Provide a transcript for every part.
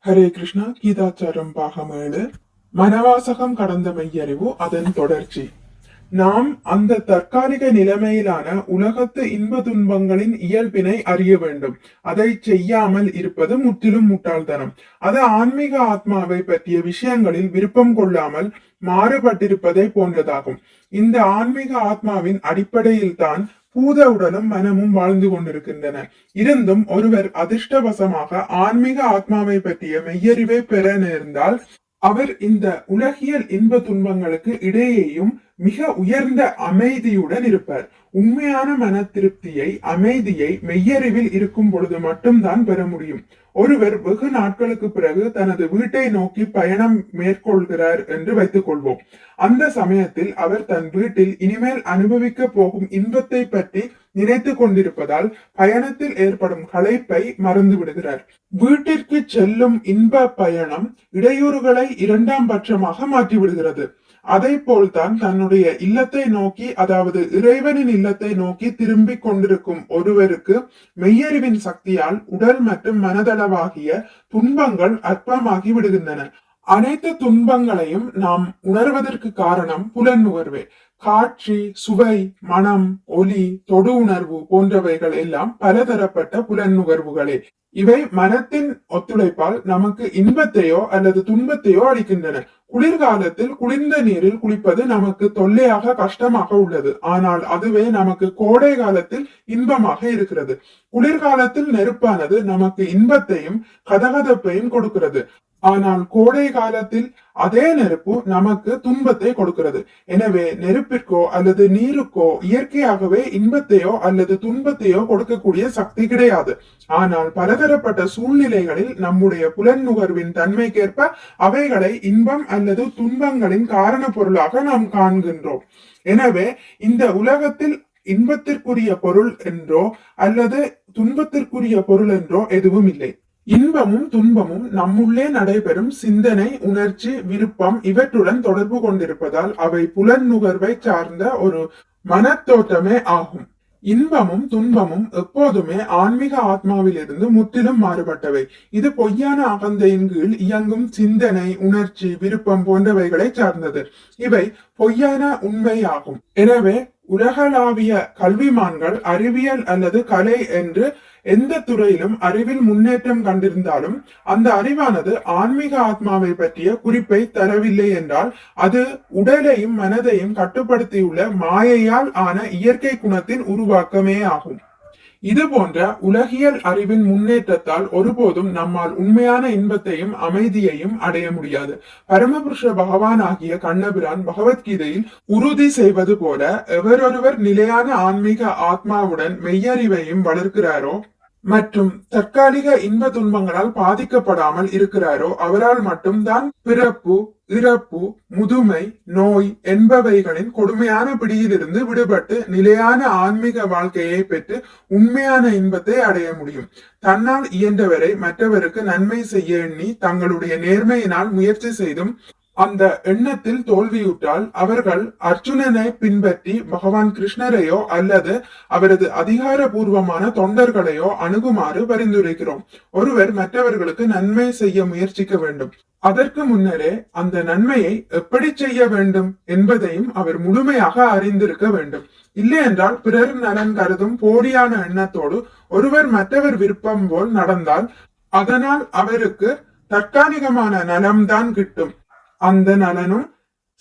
ஹரே கிருஷ்ணா. கீதாச்சாரம் பாகம் 7. மனவாசகம் கடந்த மெய்யறிவு, அதன் தொடர்ச்சி. நாம் அந்த தற்காலிக நிலைமையிலான உலகத்து இன்ப துன்பங்களின் இயல்பினை அறிய வேண்டும். அதை செய்யாமல் இருப்பது முற்றிலும் முட்டாள்தனம். அது ஆன்மீக ஆத்மாவை பற்றிய விஷயங்களில் விருப்பம் கொள்ளாமல் மாறுபட்டிருப்பதை போன்றதாகும். இந்த ஆன்மீக ஆத்மாவின் அடிப்படையில் தான் பூத உடலும் மனமும் வாழ்ந்து கொண்டிருக்கின்றன. இருந்தும் ஒருவர் அதிர்ஷ்டவசமாக ஆன்மீக ஆத்மாவை பற்றிய மெய்யறிவை பெற நேர்ந்தால் அவர் இந்த உலகியல் இன்ப துன்பங்களுக்கு இடையேயும் மிக உயர்ந்த அமைதியுடன் இருப்பார். உண்மையான மன திருப்தியை, அமைதியை மெய்யறிவில் இருக்கும் பொழுது மட்டும்தான் பெற முடியும். ஒருவர் வெகு நாட்களுக்கு பிறகு தனது வீட்டை நோக்கி பயணம் மேற்கொள்கிறார் என்று வைத்துக் கொள்வோம். அந்த சமயத்தில் அவர் தன் வீட்டில் இனிமேல் அனுபவிக்க போகும் இன்பத்தை பற்றி நினைத்து கொண்டிருப்பதால் பயணத்தில் ஏற்படும் களைப்பை மறந்து விடுகிறார். வீட்டிற்கு செல்லும் இன்ப பயணம் இடையூறுகளை இரண்டாம் பட்சமாக மாற்றிவிடுகிறது. அதை போல்தான் தன்னுடைய இல்லத்தை நோக்கி, அதாவது இறைவனின் இல்லத்தை நோக்கி திரும்பிக் கொண்டிருக்கும் ஒருவருக்கு மெய்யறிவின் சக்தியால் உடல் மற்றும் மனதளவாகிய துன்பங்கள் அற்பமாகி விடுகின்றன. அனைத்து துன்பங்களையும் நாம் உணர்வதற்கு காரணம் புலனுணர்வே. காட்சி, சுவை, மனம், ஒலி, தொடு உணர்வு போன்றவைகள் எல்லாம் பலதரப்பட்ட புலனுணர்வுகளே. இவை மனத்தின் ஒத்துழைப்பால் நமக்கு இன்பத்தையோ அல்லது துன்பத்தையோ அளிக்கின்றன. குளிர்காலத்தில் குளிர்ந்த நீரில் குளிப்பது நமக்கு தொல்லையாக, கஷ்டமாக உள்ளது. ஆனால் அதுவே நமக்கு கோடை காலத்தில் இன்பமாக இருக்கிறது. குளிர்காலத்தில் நெருப்பானது நமக்கு இன்பத்தையும் கதகதப்பையும் கொடுக்கிறது. ஆனால் கோடை காலத்தில் அதே நெருப்பு நமக்கு துன்பத்தை கொடுக்கிறது. எனவே நெருப்பிற்கோ அல்லது நீருக்கோ இயற்கையாகவே இன்பத்தையோ அல்லது துன்பத்தையோ கொடுக்கக்கூடிய சக்தி கிடையாது. ஆனால் பலதரப்பட்ட சூழ்நிலைகளில் நம்முடைய புலனுணர்வின் தன்மைக்கேற்ப அவைகளை இன்பம் அல்லது துன்பங்களின் காரண பொருளாக நாம் காண்கின்றோம். எனவே இந்த உலகத்தில் இன்பத்திற்குரிய பொருள் என்றோ அல்லது துன்பத்திற்குரிய பொருள் என்றோ எதுவும் இல்லை. இன்பமும் துன்பமும் நம்முள்ளே நடைபெறும் சிந்தனை, உணர்ச்சி, விருப்பம் இவற்றுடன் தொடர்பு கொண்டிருப்பதால் அவை புலனுணர்வை சார்ந்த ஒரு மனத்தோற்றமே ஆகும். இன்பமும் துன்பமும் எப்போதுமே ஆன்மீக ஆத்மாவிலிருந்து முற்றிலும் மாறுபட்டவை. இது பொய்யான அகந்தையின் கீழ் இயங்கும் சிந்தனை, உணர்ச்சி, விருப்பம் போன்றவைகளை சார்ந்தது. இவை பொய்யான உண்மை ஆகும். எனவே உலகளாவிய கல்விமான்கள் அறிவியல் அல்லது கலை என்று எந்த துறையிலும் அறிவில் முன்னேற்றம் கண்டிருந்தாலும் அந்த அறிவானது ஆன்மீக ஆத்மாவை பற்றிய குறிப்பை தரவில்லை என்றால் அது உடலையும் மனதையும் கட்டுப்படுத்தியுள்ள மாயையால் ஆன இயற்கை குணத்தின் உருவாக்கமே ஆகும். இது போன்ற உலகியல் அறிவின் முன்னேற்றத்தால் ஒருபோதும் நம்மால் உண்மையான இன்பத்தையும் அமைதியையும் அடைய முடியாது. பரமபுருஷ பகவான் ஆகிய கண்ணபிரான் பகவத்கீதையில் உறுதி செய்வது போல, எவரொருவர் நிலையான ஆன்மீக ஆத்மாவுடன் மெய்யறிவையும் வளர்க்கிறாரோ மற்றும் தற்காலிக இன்ப துன்பங்களால் பாதிக்கப்படாமல் இருக்கிறாரோ அவரால் மட்டும்தான் பிறப்பு, இறப்பு, முதுமை, நோய் என்பவைகளின் கொடுமையான பிடியிலிருந்து விடுபட்டு நிலையான ஆன்மீக வாழ்க்கையை பெற்று உண்மையான இன்பத்தை அடைய முடியும். தன்னால் இயன்றவரை மற்றவருக்கு நன்மை செய்ய எண்ணி தங்களுடைய நேர்மையினால் முயற்சி செய்தும் அந்த எண்ணத்தில் தோல்வியுற்றால் அவர்கள் அர்ஜுனனை பின்பற்றி பகவான் கிருஷ்ணரையோ அல்லது அவரது அதிகாரபூர்வமான தொண்டர்களையோ அணுகுமாறு பரிந்துரைக்கிறோம். ஒருவர் மற்றவர்களுக்கு நன்மை செய்ய முயற்சிக்க வேண்டும். அதற்கு முன்னரே அந்த நன்மையை எப்படி செய்ய வேண்டும் என்பதையும் அவர் முழுமையாக அறிந்திருக்க வேண்டும். இல்லை என்றால் பிறர் நலன் கருதும் போலியான எண்ணத்தோடு ஒருவர் மற்றவர் விருப்பம் போல் நடந்தால் அதனால் அவருக்கு தற்காலிகமான நலம்தான் கிட்டும். அந்த நலனும்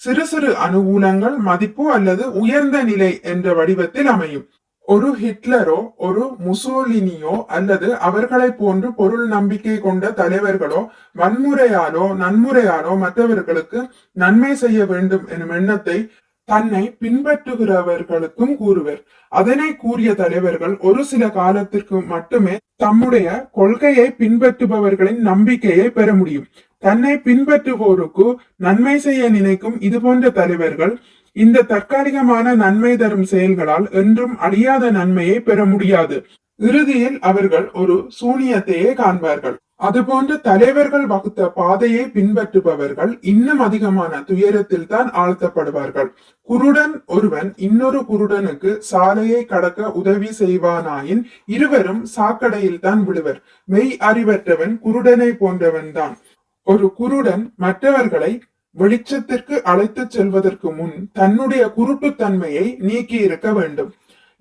சிறு சிறு அனுகூலங்கள், மதிப்பு அல்லது உயர்ந்த நிலை என்ற வடிவத்தில் அமையும். ஒரு ஹிட்லரோ ஒரு முசோலினியோ அல்லது அவர்களை போன்று பொருள் நம்பிக்கை கொண்ட தலைவர்களோ வன்முறையாலோ நன்முறையாலோ மற்றவர்களுக்கு நன்மை செய்ய வேண்டும் எனும் எண்ணத்தை தன்னை பின்பற்றுகிறவர்களுக்கும் கூறுவர். அதனை கூறிய தலைவர்கள் ஒரு சில காலத்திற்கு மட்டுமே தம்முடைய கொள்கையை பின்பற்றுபவர்களின் நம்பிக்கையை பெற முடியும். தன்னை பின்பற்றுவோருக்கு நன்மை செய்ய நினைக்கும் இது போன்ற தலைவர்கள் இந்த தற்காலிகமான நன்மை தரும் செயல்களால் என்றும் அழியாத நன்மையை பெற முடியாது. இறுதியில் அவர்கள் ஒரு சூனியத்தையே காண்பார்கள். அதுபோன்ற தலைவர்கள் வகுத்த பாதையை பின்பற்றுபவர்கள் இன்னும் அதிகமான துயரத்தில் தான் ஆழ்த்தப்படுவார்கள். குருடன் ஒருவன் இன்னொரு குருடனுக்கு சாலையை கடக்க உதவி செய்வானாயின் இருவரும் சாக்கடையில் தான் விடுவர். மெய் அறிவற்றவன் குருடனை போன்றவன் தான். ஒரு குருடன் மற்றவர்களை வெளிச்சத்திற்கு அழைத்துச் செல்வதற்கு முன் தன்னுடைய குருட்டுத்தன்மையை நீக்கி இருக்க வேண்டும்.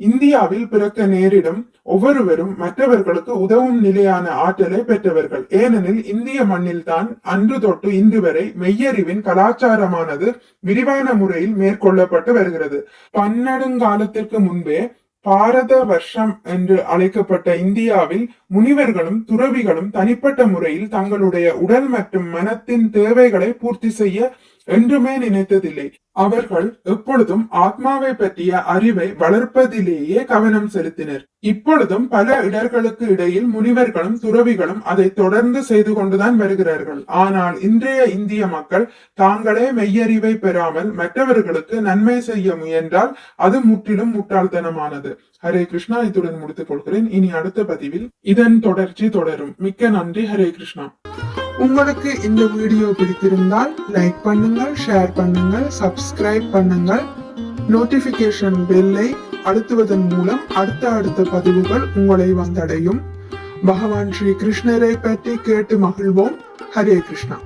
இந்தியாவில் பிறக்க நேரிடும் ஒவ்வொருவரும் மற்றவர்களுக்கு உதவும் நிலையான ஆற்றலை பெற்றவர்கள். ஏனெனில் இந்திய மண்ணில் தான் அன்று தொட்டு இன்று வரை மெய்யறிவின் கலாச்சாரமானது விரிவான முறையில் மேற்கொள்ளப்பட்டு வருகிறது. பன்னெடுங்காலத்திற்கு முன்பே பாரத வருஷம் என்று அழைக்கப்பட்ட இந்தியாவில் முனிவர்களும் துறவிகளும் தனிப்பட்ட முறையில் தங்களுடைய உடல் மற்றும் மனத்தின் தேவைகளை பூர்த்தி செய்ய என்றுமே நினைத்ததில்லை. அவர்கள் எப்பொழுதும் ஆத்மாவை பற்றிய அறிவை வளர்ப்பதிலேயே கவனம் செலுத்தினர். இப்பொழுதும் பல இடர்களுக்கு இடையில் முனிவர்களும் துறவிகளும் அதை தொடர்ந்து செய்து கொண்டுதான் வருகிறார்கள். ஆனால் இன்றைய இந்திய மக்கள் தாங்களே மெய்யறிவை பெறாமல் மற்றவர்களுக்கு நன்மை செய்ய முயன்றால் அது முற்றிலும் முட்டாள்தனமானது. ஹரே கிருஷ்ணா. இத்துடன் முடித்துக் கொள்கிறேன். இனி அடுத்த பதிவில் இதன் தொடர்ச்சி தொடரும். மிக்க நன்றி. ஹரே கிருஷ்ணா. உங்களுக்கு இந்த வீடியோ பிடித்திருந்தால் லைக் பண்ணுங்கள், ஷேர் பண்ணுங்கள், சப்ஸ்கிரைப் பண்ணுங்கள். நோட்டிபிகேஷன் பெல்லை அழுத்துவதன் மூலம் அடுத்த பதிவுகள் உங்களை வந்தடையும். பகவான் ஸ்ரீ கிருஷ்ணரை பற்றி கேட்டு மகிழ்வோம். ஹரே கிருஷ்ணா.